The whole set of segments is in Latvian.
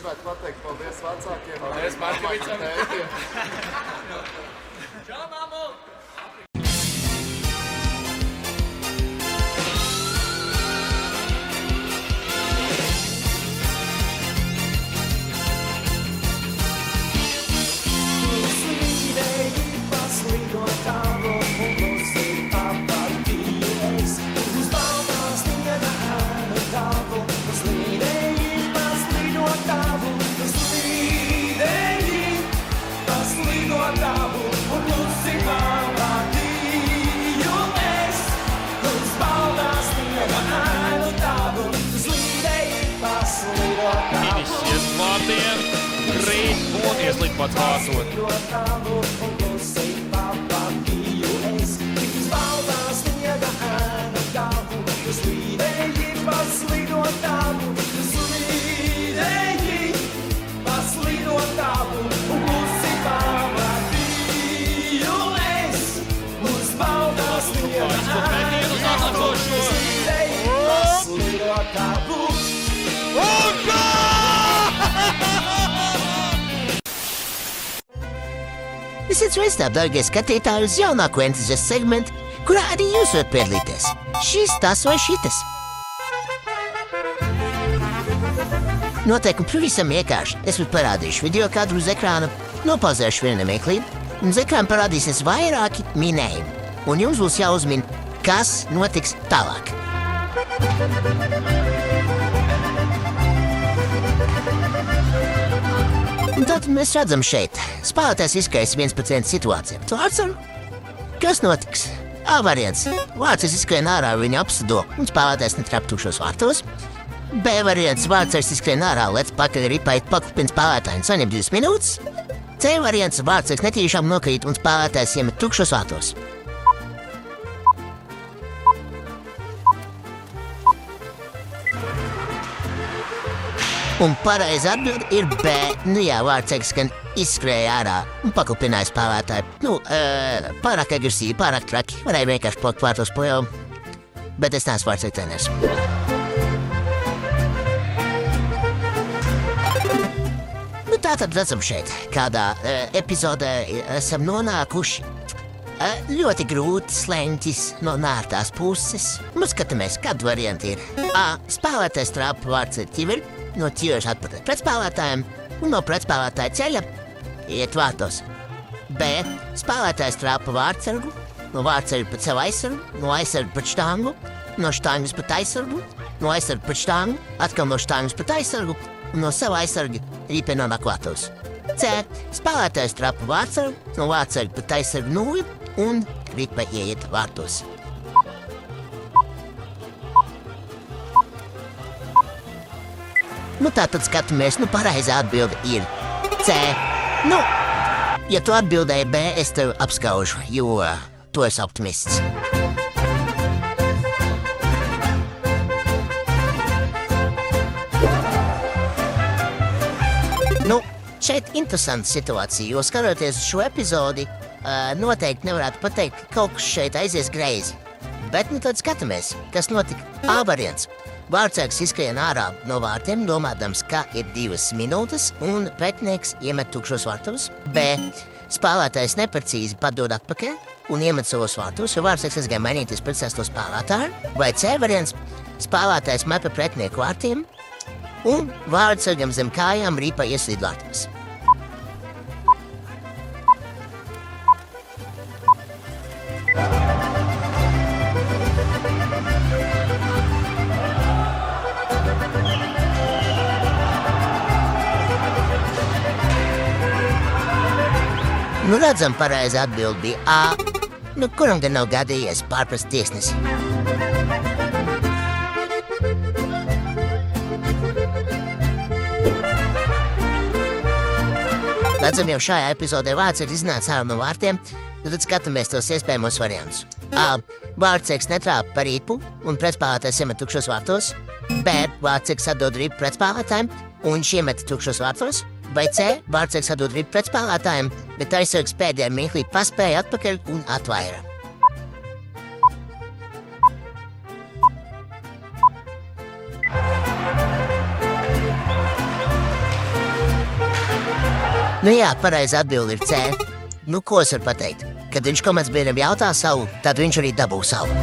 gribētu pateikt paldies vecākiem. Paldies Markevicam. Čau, mamu! Finišs ies vārtiem, krīt un ieslīd pats vārtot. Esiet sveicināti, dārgie skatītāji, uz jaunāko entuziastu segmentu, kurā arī jūs varat piedalīties. Šis, tas vai šitas. Noteikumi pavisam vienkārši. Es jums parādīšu video kadru uz ekrāna, nopauzēšu vienu nemieklību, un uz ekrāna parādīsies vairāki minējumi. Un jums būs jāuzmin, kas notiks tālāk. Un tad mēs redzam šeit. Spēlētājs izskrējas 1% situācijā. Tu atceru? Kas notiks? A variants. Vārds izskrien ārā, viņa apsado, un spēlētājs netrap tukšos vārtos. B variants. Vārds izskrien ārā, lec pakaļ ripait paklupin spēlētāju un saņem 2 minūtes. C variants. Vārds netīšām nokrīt, un spēlētājs iemet tukšos vārtos. Un pareizi atbild ir B. Nu jā, vārdsēks gan izskrēja ārā un paklupināja spēlētāju. Pārāk agresīvi, pārāk traki. Varēja vienkārši plakt vārtos projām. Bet es neesmu vārdsēk treneris. Nu tātad redzam šeit, kādā epizodē esam nonākuši. Ļoti grūti sleņķis no nārtās puses. Nu skatāmies, kādu varianti ir. A. Spēlētājs trāpa vārds ir ķiveri. No ķiveres atpakaļ pretspēlētājiem un no pretspēlētāja ceļa iet vārtos. B. Spēlētājs trāpa vārdsargu, no vārdsargu pret savu aizsargu, no aizsargu pret štangu, no štangas pret aizsargu, no aizsargu pret štangu, atkal no štangas pret aizsargu un no savu aizsargu rīpē nonāk vārtos. C. Spēlētājs trāpa vārdsargu, no vārdsargu pret aizsargu nulli un rīpē ieiet vārtos. Nu tātad skatāmies, pareizā atbilde ir C. Ja tu atbildēji B, es tevi apskaužu, jo tu esi optimists. Šeit interesanta situācija, jo skatoties uz šo epizodi, noteikti nevarētu pateikt, ka kaut kas šeit aizies greizi. Bet tad skatāmies, kas notika. A variants. Vārdsargs izskrien ārā no vārtiem, domādams, ka ir 2 minūtes, un pretinieks iemet tukšos vārtos. B. Spēlētājs neprecīzi padod atpakaļ un iemet savos vārtos, jo vārdsargs aizgāja mainīties pret sesto spēlētāju. Vai C variants. Spēlētājs met pa pretinieku vārtiem, un vārdsargam zem kājām rīpā ieslīd vārtos. Redzam, pareizi atbild bija A. Kuram gan nav gadījies pārprast tiesnesi? Redzam, jau šajā epizodē vārdsargs iznāca ārā no vārtiem, tad skatāmies tos iespējamos variantus. A. Vārdsargs netrāpa par rīpu un pretspēlētājs iemet tukšos vārtos. B. Vārdsargs atdod rīpu pretspēlētājiem un viņš iemet tukšos vārtos. Vai C. Vārdsargs atdod rīpu pretspēlētājiem, bet aizsargs pēdējā mirklī paspēja atpakaļ un atvaira. Nu jā, pareizi atbildi ir C. Nu, ko es varu pateikt? Kad viņš komercbiedram jautā savu, tad viņš arī dabū savu.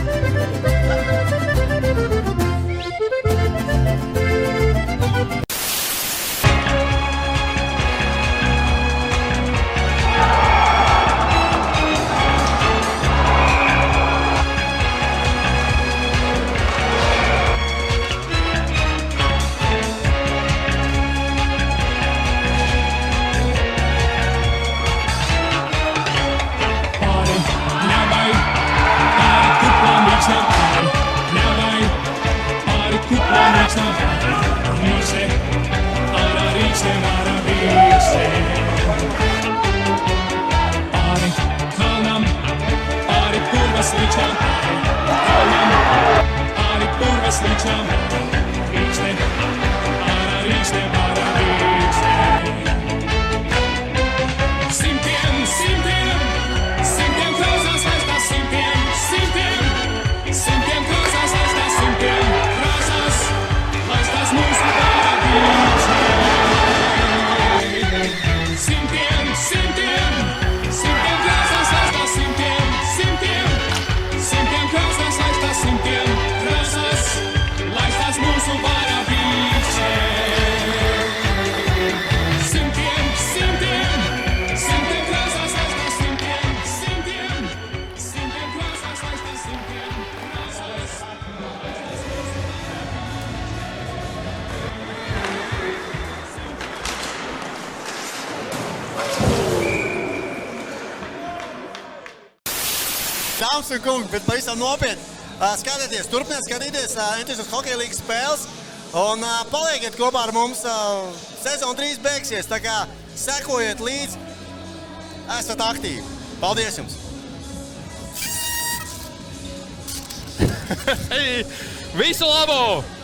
Dāmas un kungi, bet pavisam nopietni. Skatieties, turpiniet skatīties Entūzijas hokeja līgas spēles un palieciet kopā ar mums. Sezona drīz beigsies, tā kā sekojiet līdzi, esat aktīvi. Paldies jums! Visu labu!